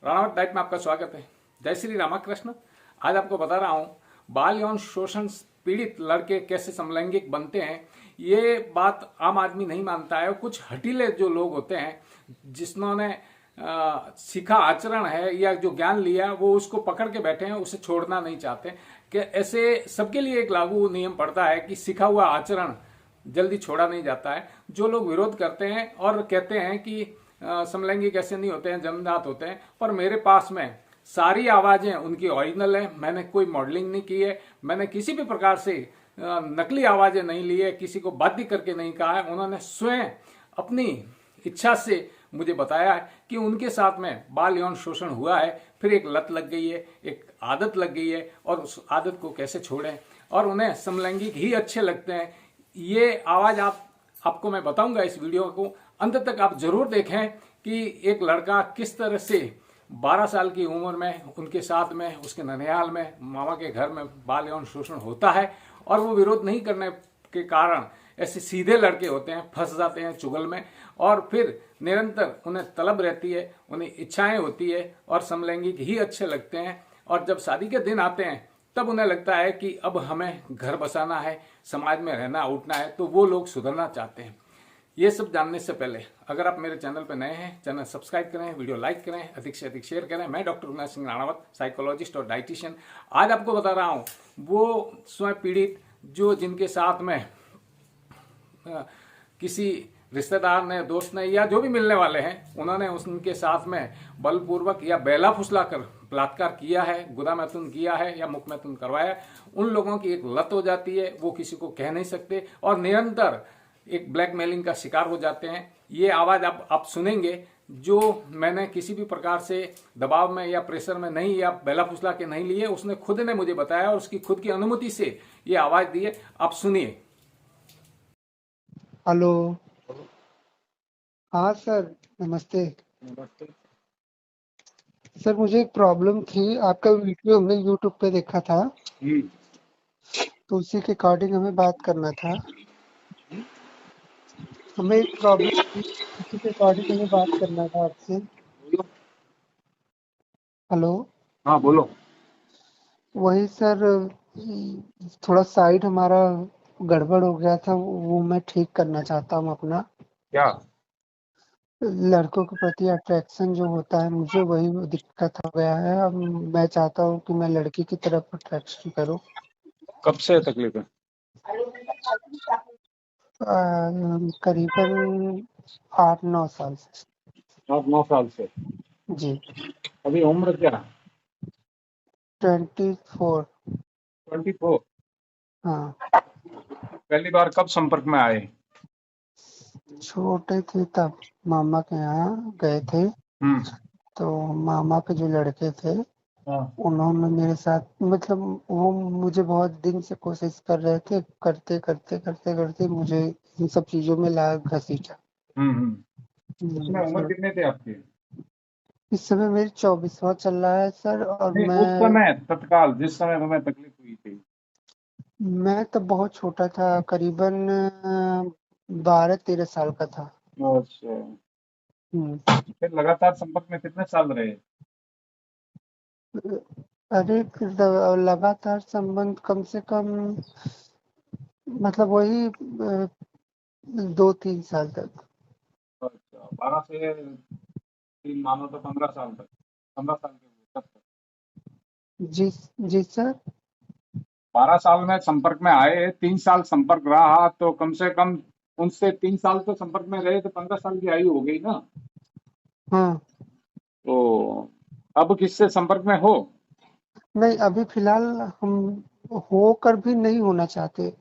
Ranawat diet में आपका स्वागत है। जय श्री रामाकृष्ण। आज आपको बता रहा हूँ बाल यौन शोषण पीड़ित लड़के कैसे समलैंगिक बनते हैं। ये बात आम आदमी नहीं मानता है। कुछ हटीले जो लोग होते हैं जिन्होंने सीखा आचरण है या जो ज्ञान लिया वो उसको पकड़ के बैठे हैं, उसे छोड़ना नहीं चाहते। कि ऐसे सबके लिए एक लागू नियम पड़ता है कि सीखा हुआ आचरण जल्दी छोड़ा नहीं जाता है। जो लोग विरोध करते हैं और कहते हैं कि समलैंगिक ऐसे नहीं होते हैं, जन्मजात होते हैं, पर मेरे पास में सारी आवाजें उनकी ओरिजिनल है। मैंने कोई मॉडलिंग नहीं की है, मैंने किसी भी प्रकार से नकली आवाजें नहीं ली है, किसी को बाध्य करके नहीं कहा है। उन्होंने स्वयं अपनी इच्छा से मुझे बताया है कि उनके साथ में बाल यौन शोषण हुआ है, फिर एक लत लग गई है, एक आदत लग गई है और उस आदत को कैसे छोड़ें, और उन्हें समलैंगिक ही अच्छे लगते हैं। ये आवाज आपको मैं बताऊंगा। इस वीडियो को अंत तक आप जरूर देखें कि एक लड़का किस तरह से 12 साल की उम्र में उनके साथ में उसके ननिहाल में मामा के घर में बाल यौन शोषण होता है, और वो विरोध नहीं करने के कारण ऐसे सीधे लड़के होते हैं, फंस जाते हैं चुगल में, और फिर निरंतर उन्हें तलब रहती है, उन्हें इच्छाएं होती है और समलैंगिक ही अच्छे लगते हैं। और जब शादी के दिन आते हैं तब उन्हें लगता है कि अब हमें घर बसाना है, समाज में रहना उठना है, तो वो लोग सुधरना चाहते हैं। ये सब जानने से पहले अगर आप मेरे चैनल पर नए हैं, चैनल सब्सक्राइब करें, वीडियो लाइक करें, अधिक से अधिक शेयर करें। मैं डॉक्टर उमेश सिंह राणावत, साइकोलॉजिस्ट और डाइटिशियन। आज आपको बता रहा हूँ वो स्वयं पीड़ित जो जिनके साथ में किसी रिश्तेदार ने, दोस्त ने या जो भी मिलने वाले हैं, उन्होंने उनके साथ में बलपूर्वक या बेला फुसला कर बलात्कार किया है, गुदा मैथुन किया है या मुख मैथुन करवाया है। उन लोगों की एक लत हो जाती है, वो किसी को कह नहीं सकते और निरंतर एक ब्लैकमेलिंग का शिकार हो जाते हैं। ये आवाज आप सुनेंगे जो मैंने किसी भी प्रकार से दबाव में या प्रेशर में नहीं या बेला फुसला के नहीं लिए, उसने खुद ने मुझे बताया और उसकी खुद की अनुमति से ये आवाज दी है। आप सुनिए। हेलो। हाँ सर, नमस्ते। नमस्ते। सर मुझे एक प्रॉब्लम थी, आपका वीडियो हमने यूट्यूब पे देखा था, तो उसी के अकॉर्डिंग हमें बात करना था। हमें एक प्रॉब्लम थी, उसी के अकॉर्डिंग हमें बात करना था आपसे। हेलो। हाँ बोलो। वही सर, थोड़ा साइड हमारा गड़बड़ हो गया था, वो मैं ठीक करना चाहता हूँ अपना। क्या? लड़कों के प्रति अट्रैक्शन जो होता है मुझे, वही दिक्कत हो गया है। अब मैं चाहता हूँ कि मैं लड़की की तरफ अट्रैक्शन करूँ। कब से तकलीफ है? करीबन 8-9 साल से। 8-9 साल से। जी। अभी उम्र क्या? 24। 24। हाँ। पहली बार कब संपर्क में आए? छोटे थे तब मामा के यहाँ गए थे, हम्म। तो मामा के जो लड़के थे हाँ। उन्होंने मेरे साथ, मतलब वो मुझे बहुत दिन से कोशिश कर रहे थे, करते करते करते करते मुझे इन सब चीजों में ला घसीटा। उसमें उम्र सर, कितने थे आपके? इस समय मेरी 24वां चल रहा है सर, और नहीं, उस मैं समय तत्काल जिस समय तुम्हें तकलीफ हुई थी। मैं तब बहुत छोटा था, करीबन 12-13 साल का था। अच्छा। हम्म। फिर लगातार संपर्क में कितने साल रहे? अरे फिर लगातार संबंध कम से कम, मतलब वही 2-3 साल तक। अच्छा, 12 से 3 मानो तो 15 साल तक। 15 साल के हुए तब तक। जी। जी सर। 12 साल में संपर्क में आए, 3 साल संपर्क रहा, तो कम से कम उनसे 3 साल तो संपर्क में रहे, तो 15 साल की आयु हो गई ना। हाँ। तो अब किससे संपर्क में हो? नहीं, अभी फिलहाल हम होकर भी नहीं होना चाहते, कि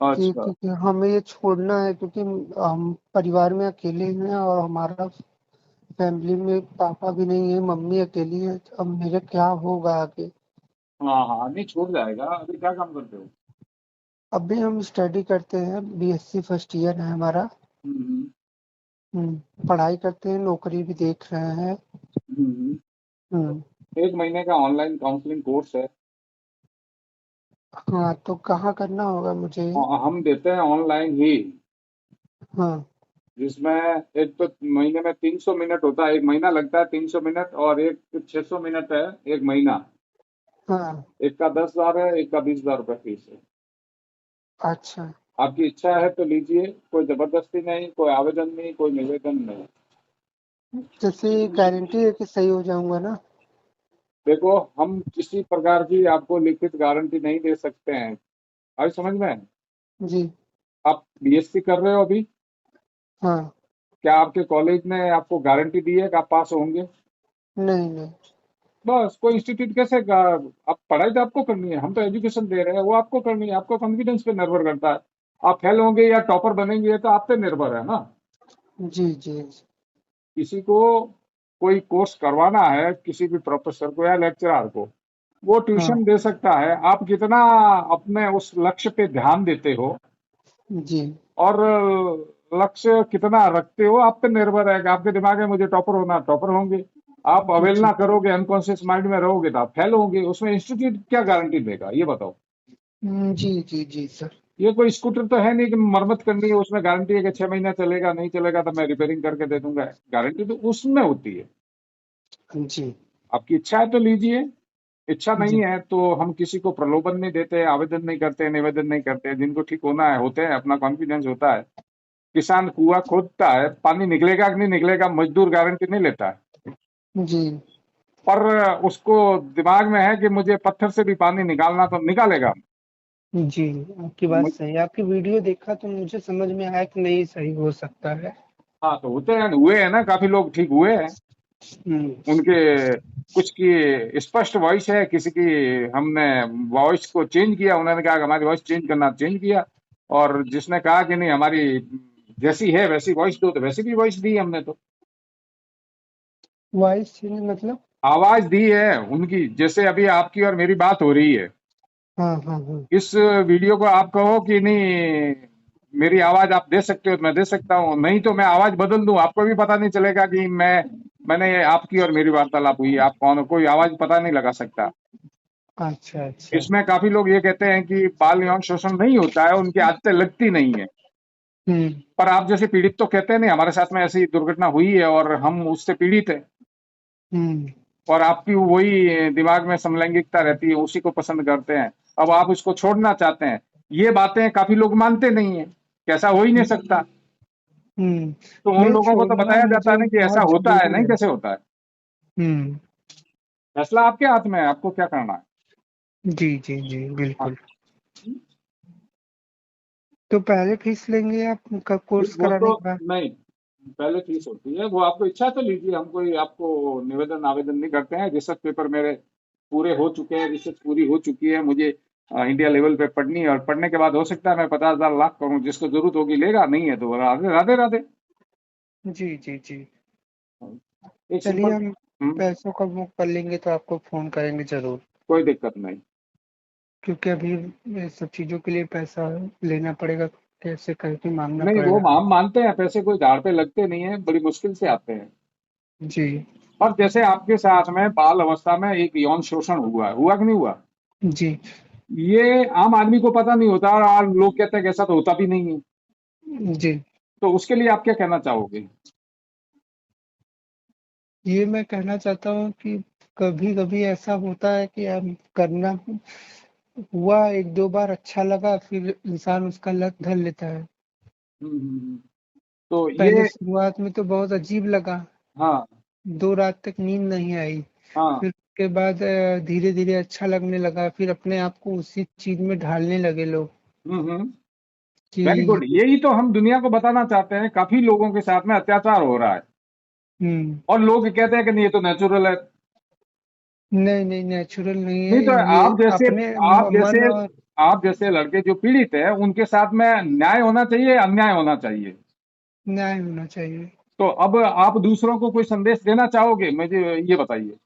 अच्छा। क्योंकि हमें ये छोड़ना है, क्योंकि हम परिवार में अकेले हैं और हमारा फैमिली में पापा भी नहीं है, मम्मी अकेली है। तो अब मेरे क्या होगा आगे। हाँ हाँ, नहीं छूट जाएगा। अभी क्या काम करते हो? अभी हम स्टडी करते हैं, बीएससी फर्स्ट ईयर है हमारा। हम्म। पढ़ाई करते हैं, नौकरी भी देख रहे हैं। हम्म। हम्म। 1 महीने का ऑनलाइन काउंसलिंग कोर्स है। हाँ, तो कहाँ करना होगा मुझे? हम देते हैं ऑनलाइन ही। हाँ। जिसमें एक तो महीने में 300 मिनट होता है, एक महीना लगता है 300 मिनट, और एक 600 मिनट है एक महीना। हाँ। एक का 10,000 है, एक का 20,000 रुपये फीस है। अच्छा। आपकी इच्छा है तो लीजिए, कोई जबरदस्ती नहीं, कोई आवेदन नहीं, कोई निवेदन नहीं। जैसे गारंटी है कि सही हो जाऊंगा ना? देखो, हम किसी प्रकार की आपको लिखित गारंटी नहीं दे सकते हैं। आई समझ में? जी। आप बीएससी कर रहे हो अभी? हाँ। क्या आपके कॉलेज ने आपको गारंटी दी है कि आप पास होंगे? नहीं नहीं। बस, कोई इंस्टीट्यूट कैसे आप पढ़ाई तो आपको करनी है, हम तो एजुकेशन दे रहे हैं, वो आपको करनी है, आपको कॉन्फिडेंस पे निर्भर करता है। आप फेल होंगे या टॉपर बनेंगे, ये तो आप पे निर्भर है ना। जी जी। किसी को कोई कोर्स करवाना है, किसी भी प्रोफेसर को या लेक्चरर को, वो हाँ। ट्यूशन दे सकता है। आप कितना अपने उस लक्ष्य पे ध्यान देते हो जी और लक्ष्य कितना रखते हो, आप पे निर्भर है कि आपके दिमाग में मुझे टॉपर होना, टॉपर होंगे। आप जी। अवेलना करोगे, अनकॉन्शियस माइंड में रहोगे, तो आप फेल होंगे। उसमें इंस्टीट्यूट क्या गारंटी देगा, ये बताओ। जी जी जी सर। ये कोई स्कूटर तो है नहीं कि मरम्मत करनी है, उसमें गारंटी है कि 6 महीना चलेगा, नहीं चलेगा तो मैं रिपेयरिंग करके दे दूंगा। गारंटी तो उसमें होती है। जी आपकी इच्छा है तो लीजिए, इच्छा नहीं जी। है तो हम किसी को प्रलोभन नहीं देते, आवेदन नहीं करते, निवेदन नहीं करते। जिनको ठीक होना है होते हैं, अपना कॉन्फिडेंस होता है। किसान कुआं खोदता है, पानी निकलेगा कि नहीं निकलेगा, मजदूर गारंटी नहीं लेता है। जी पर उसको दिमाग में है कि मुझे पत्थर से भी पानी निकालना, तो निकालेगा। जी। आपकी बात सही है। आपकी वीडियो देखा तो मुझे समझ में आया कि नहीं, सही हो सकता है। हाँ, तो होते हैं, हुए हैं ना, काफी लोग ठीक हुए हैं। हम्म। उनके कुछ की स्पष्ट वॉइस है, किसी की हमने वॉइस को चेंज किया, उन्होंने कहा कि हमारी वॉइस चेंज करना, चेंज किया। और जिसने कहा कि नहीं हमारी जैसी है वैसी वॉइस दो, तो वैसी भी वॉइस दी हमने तो। वॉइस चेंज मतलब? आवाज दी है उनकी, जैसे अभी आपकी और मेरी बात हो रही है। हाँ हाँ हाँ। इस वीडियो को आप कहो कि नहीं मेरी आवाज आप दे सकते हो, तो मैं दे सकता हूँ, नहीं तो मैं आवाज बदल दूं, आपको भी पता नहीं चलेगा कि मैंने आपकी और मेरी वार्तालाप हुई है। आप कौन हो, कोई आवाज पता नहीं लगा सकता। अच्छा अच्छा। इसमें काफी लोग ये कहते हैं कि बाल यौन शोषण नहीं होता है, उनकी आदतें लगती नहीं है। हम्म पर आप जैसे पीड़ित तो कहते हैं नहीं हमारे साथ में ऐसी दुर्घटना हुई है और हम उससे पीड़ित हैं। हम्म। और आपकी वही दिमाग में समलैंगिकता रहती है, उसी को पसंद करते हैं। अब आप उसको छोड़ना चाहते हैं। ये बातें काफी लोग मानते नहीं है, कैसा हो ही नहीं सकता। तो उन नहीं, लोगों को तो छोड़ना बताया जाता है मुझे ना कि ऐसा बहुत होता है, जरूरी नहीं है। कैसे होता है। हम्म। फैसला आपके हाथ में है, आपको क्या करना है। जी जी जी हाँ, बिल्कुल। तो पहले फीस लेंगे आप का कोर्स वो तो कराने के बाद? नहीं, पहले फीस होती है। वो आपको इच्छा है तो लीजिए, हम कोई आपको निवेदन आवेदन नहीं करते हैं। रिसर्च पेपर मेरे पूरे हो चुके हैं, रिसर्च पूरी हो चुकी है। मुझे इंडिया लेवल पे पढ़नी है, और पढ़ने के बाद हो सकता है मैं 50,000 लाख करूँ, जिसको जरूरत होगी लेगा, नहीं है तो राधे राधे राधे। जी जी जी। एक चलिए, सिंपल। हम पैसों का बुक कर लेंगे तो आपको फोन करेंगे जरूर। कोई दिक्कत नहीं। क्योंकि अभी ये सब चीजों के लिए पैसा लेना पड़ेगा, कैसे करके मांगना नहीं, वो पड़ेगा। हम मानते हैं, पैसे कोई झाड़ पे लगते नहीं है, बड़ी मुश्किल से आते हैं। जी और जैसे आपके साथ में बाल अवस्था में एक यौन शोषण हुआ, हुआ कि नहीं हुआ, जी ये आम आदमी को पता नहीं होता, और लोग कहते हैं कि ऐसा तो होता भी नहीं है। जी। तो उसके लिए आप क्या कहना चाहोगे। ये मैं कहना चाहता हूँ कि कभी कभी ऐसा होता है कि हम करना हुआ, एक दो बार अच्छा लगा, फिर इंसान उसका लत धर लेता है। तो पहले ये, शुरुआत में तो बहुत अजीब लगा, हाँ 2 रात तक नींद नहीं आई। हाँ, फिर उसके बाद धीरे धीरे अच्छा लगने लगा, फिर अपने आप को उसी चीज में ढालने लगे लोग वेरी कि। गुड। यही तो हम दुनिया को बताना चाहते हैं, काफी लोगों के साथ में अत्याचार हो रहा है, हम्म। और लोग कहते हैं कि नहीं ये तो नेचुरल है। नहीं नहीं, नेचुरल नहीं है नहीं तो ये। आप जैसे अपने आप जैसे मन और। आप जैसे लड़के जो पीड़ित है, उनके साथ में न्याय होना चाहिए, अन्याय होना चाहिए। न्याय होना चाहिए। तो अब आप दूसरों को कोई संदेश देना चाहोगे, मुझे ये बताइए।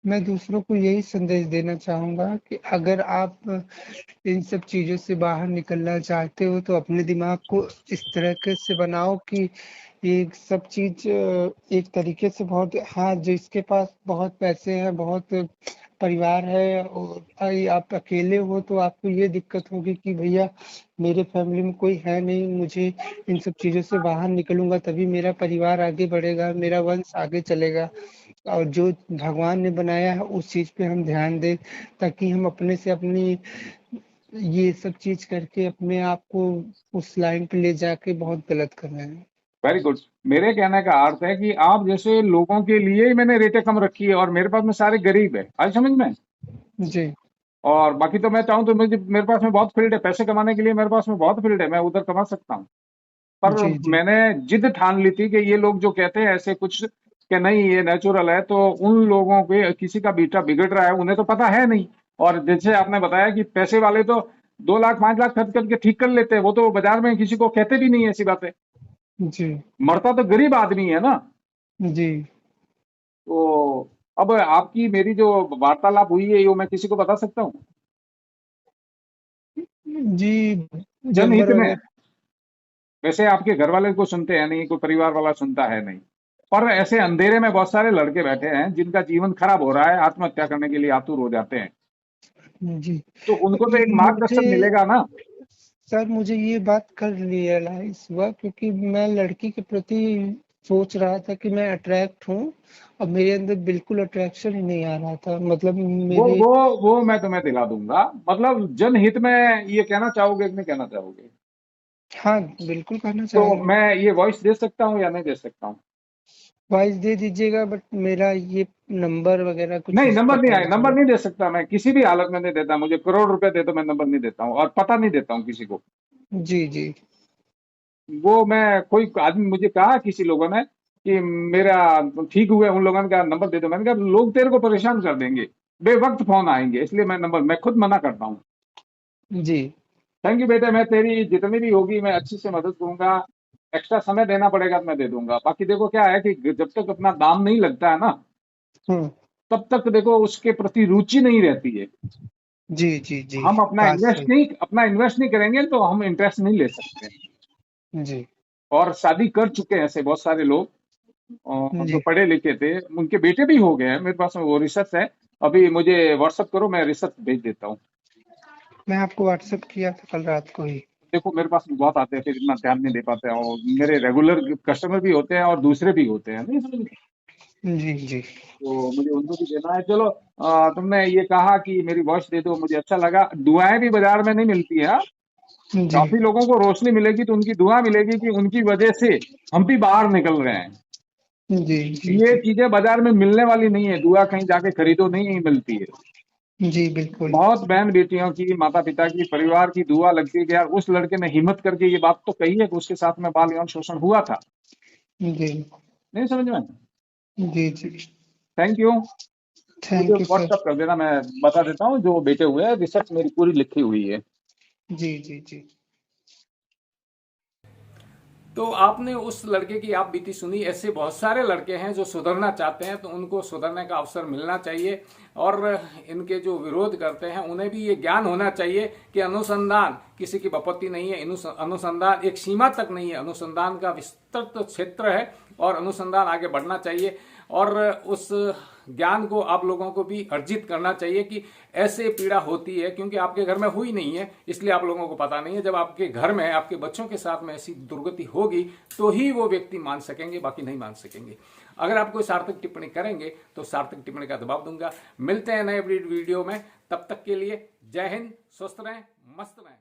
मैं दूसरों को यही संदेश देना चाहूंगा कि अगर आप इन सब चीजों से बाहर निकलना चाहते हो तो अपने दिमाग को इस तरह से बनाओ कि ये सब चीज एक तरीके से बहुत, हाँ जिसके पास बहुत पैसे हैं, बहुत परिवार है और आप अकेले हो तो आपको ये दिक्कत होगी कि भैया मेरे फैमिली में कोई है नहीं, मुझे इन सब चीज़ों से बाहर निकलूँगा तभी मेरा परिवार आगे बढ़ेगा, मेरा वंश आगे चलेगा। और जो भगवान ने बनाया है उस चीज़ पे हम ध्यान दें, ताकि हम अपने से अपनी ये सब चीज़ करके अपने आप को उस लाइन पे ले जाके बहुत गलत कर रहे हैं। Very good. मेरे कहने का अर्थ है कि आप जैसे लोगों के लिए ही मैंने रेटें कम रखी है, और मेरे पास में सारे गरीब है, आज समझ में। जी, और बाकी तो मैं चाहूँ तो मेरे पास में बहुत फील्ड है, पैसे कमाने के लिए मेरे पास में बहुत फील्ड है, मैं उधर कमा सकता हूँ। पर जी, जी, मैंने जिद ठान ली थी कि ये लोग जो कहते हैं ऐसे कुछ कि नहीं ये नेचुरल है, तो उन लोगों के किसी का बेटा बिगड़ रहा है उन्हें तो पता है नहीं। और जैसे आपने बताया कि पैसे वाले तो 2 लाख 5 लाख खर्च करके ठीक कर लेते हैं, वो तो बाजार में किसी को कहते भी नहीं है, ऐसी बातें। जी, मरता तो गरीब आदमी है ना। जी, तो अब आपकी मेरी जो वार्तालाप हुई है ये मैं किसी को बता सकता हूँ जी, जनहित नंबर में। वगैरह। वैसे आपके घर वाले को सुनते हैं नहीं, कोई परिवार वाला सुनता है नहीं। पर ऐसे अंधेरे में बहुत सारे लड़के बैठे हैं जिनका जीवन खराब हो रहा है, आत्महत्या करने के लिए आतुर हो जाते हैं। जी, तो उनको तो एक मुझे मार्गदर्शन मिलेगा ना। सर मुझे ये बात कल रियलाइज हुआ, क्योंकि मैं लड़की के प्रति सोच रहा था कि मैं अट्रैक्ट हूँ और मेरे अंदर बिल्कुल अट्रैक्शन ही नहीं आ रहा था, मतलब वो मेरे। वो वो मैं तुम्हें दिला दूंगा। मतलब जनहित में ये कहना चाहोगे कि नहीं कहना चाहोगे? हाँ, बिल्कुल कहना तो चाहूंगा। मैं ये वॉइस दे सकता हूँ या नहीं दे सकता हूँ? वॉइस दे दीजिएगा, बट मेरा ये नंबर वगैरह कुछ नहीं, इस नंबर नहीं प्रकार आए, से। नंबर नहीं दे सकता मैं, किसी भी हालत में नहीं देता। मुझे करोड़ रुपए दे तो मैं नंबर नहीं देता हूँ, और पता नहीं देता हूँ किसी को। जी, जी, वो मैं कोई आदमी मुझे कहा किसी लोगों ने कि मेरा ठीक हुए उन लोगों का नंबर दे दो, मैंने कहा लोग तेरे को परेशान कर देंगे, बेवक्त फोन आएंगे, इसलिए मैं खुद मना करता हूँ। जी, थैंक यू बेटे, मैं तेरी जितनी भी होगी मैं अच्छी से मदद करूंगा। एक्स्ट्रा समय देना पड़ेगा तो मैं दे दूंगा। बाकी देखो क्या है कि जब तक अपना दाम नहीं लगता है ना, हम्म, तब तक देखो उसके प्रति रुचि नहीं रहती है। जी, जी, जी, हम बात सही। अपना इन्वेस्ट नहीं करेंगे तो हम इंटरेस्ट नहीं ले सकते। जी, और शादी कर चुके हैं ऐसे बहुत सारे लोग, जो जी, पढ़े लिखे थे, उनके बेटे भी हो गए हैं। मेरे पास में वो रिसर्च है, अभी मुझे व्हाट्सअप करो, मैं रिसर्च भेज देता हूँ। मैं आपको व्हाट्सएप किया था कल रात को ही। देखो मेरे पास में बहुत आते हैं, फिर इतना ध्यान नहीं दे पाते हैं, और मेरे रेगुलर कस्टमर भी होते हैं और दूसरे भी होते हैं, नहीं समझ में? जी, जी, तो मुझे उनको भी देना है। चलो, तुमने ये कहा कि मेरी वॉइस दे दो, मुझे अच्छा लगा। दुआएं भी बाजार में नहीं मिलती है, हाँ? जी, काफी लोगों को रोशनी मिलेगी तो उनकी दुआ मिलेगी कि उनकी वजह से हम भी बाहर निकल रहे हैं। जी, जी, ये जी, चीजें बाजार में मिलने वाली नहीं है, दुआ कहीं जाके खरीदो नहीं मिलती है। जी, बिल्कुल। बहुत बहन बेटियों की, माता पिता की, परिवार की दुआ लगती है कि यार उस लड़के ने हिम्मत करके ये बात तो कही है कि उसके साथ में बाल यौन शोषण हुआ था। जी, नहीं समझ में? जी, जी, थैंक यू। मुझे थैंक यू सर। व्हाट्सअप कर देना, मैं बता देता हूँ जो बेटे हुए हैं, रिसर्च मेरी पूरी लिखी हुई है। जी, जी, जी, तो आपने उस लड़के की आप बीती सुनी। ऐसे बहुत सारे लड़के हैं जो सुधरना चाहते हैं, तो उनको सुधरने का अवसर मिलना चाहिए। और इनके जो विरोध करते हैं उन्हें भी ये ज्ञान होना चाहिए कि अनुसंधान किसी की विपत्ति नहीं है, अनुसंधान एक सीमा तक नहीं है, अनुसंधान का विस्तृत क्षेत्र है और अनुसंधान आगे बढ़ना चाहिए। और उस ज्ञान को आप लोगों को भी अर्जित करना चाहिए कि ऐसे पीड़ा होती है, क्योंकि आपके घर में हुई नहीं है इसलिए आप लोगों को पता नहीं है। जब आपके घर में आपके बच्चों के साथ में ऐसी दुर्गति होगी तो ही वो व्यक्ति मान सकेंगे, बाकी नहीं मान सकेंगे। अगर आप कोई सार्थक टिप्पणी करेंगे तो सार्थक टिप्पणी का जवाब दूंगा। मिलते हैं नए वीडियो में, तब तक के लिए जय हिंद, स्वस्थ रहें, मस्त रहें।